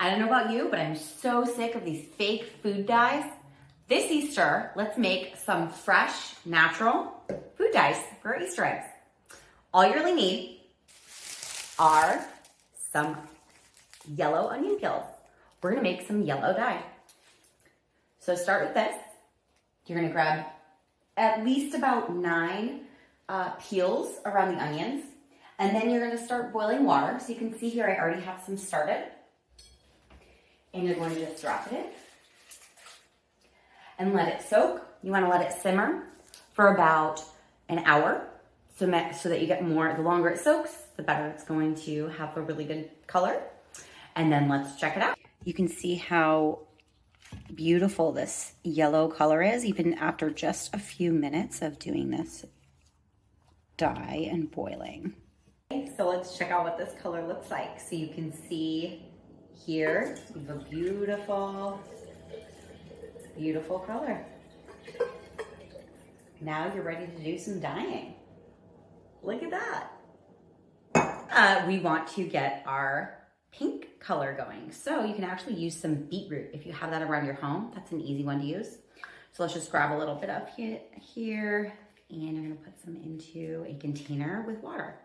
I don't know about you, but I'm so sick of these fake food dyes. This Easter, let's make some fresh, natural food dyes for our Easter eggs. All you really need are some yellow onion peels. We're gonna make some yellow dye. So start with this. You're gonna grab at least about 9 peels around the onions. And then you're gonna start boiling water. So you can see here, I already have some started. And you're going to just drop it in and let it soak. You wanna let it simmer for about an hour so that you get more, the longer it soaks, the better it's going to have a really good color. And then let's check it out. You can see how beautiful this yellow color is, even after just a few minutes of doing this dye and boiling. Okay, so let's check out what this color looks like. So you can see here, we have a beautiful, beautiful color. Now you're ready to do some dyeing. Look at that. We want to get our pink color going. So you can actually use some beetroot if you have that around your home. That's an easy one to use. So let's just grab a little bit up here and you're gonna put some into a container with water.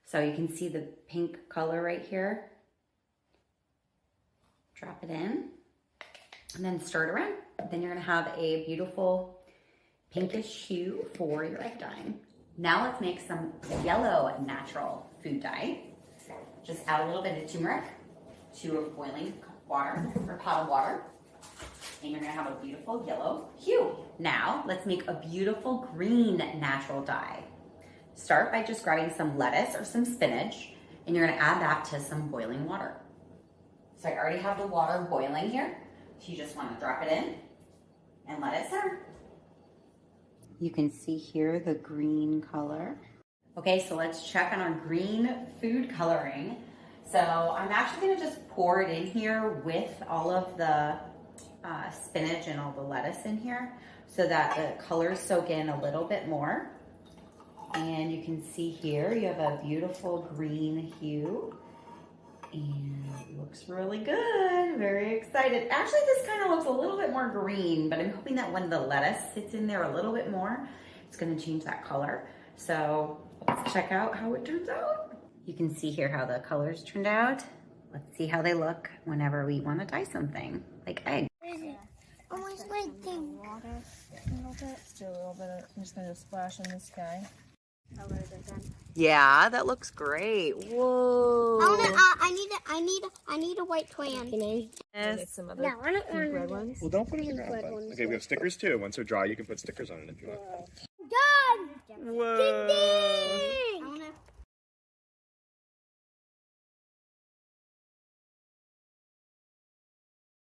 So you can see the pink color right here. Drop it in and then stir it around. Then you're gonna have a beautiful pinkish hue for your egg dyeing. Now let's make some yellow natural food dye. Just add a little bit of turmeric to a boiling water or pot of water. And you're gonna have a beautiful yellow hue. Now let's make a beautiful green natural dye. Start by just grabbing some lettuce or some spinach and you're gonna add that to some boiling water. So I already have the water boiling here. So you just wanna drop it in and let it simmer. You can see here the green color. Okay, so let's check on our green food coloring. So I'm actually gonna just pour it in here with all of the spinach and all the lettuce in here so that the colors soak in a little bit more. And you can see here, you have a beautiful green hue and it looks really good. Very excited. Actually, this kind of looks a little bit more green, but I'm hoping that when the lettuce sits in there a little bit more, it's gonna change that color. So let's check out how it turns out. You can see here how the colors turned out. Let's see how they look whenever we want to dye something, like egg. Almost like the water a little bit. Let's do a little bit of, I'm just gonna splash in this guy. Yeah, that looks great. Whoa. I need a white twin. Yes. Some other red ones. Well, don't put them in that. Okay, we have stickers too. Once they're dry, you can put stickers on it if you want. Done! Whoa.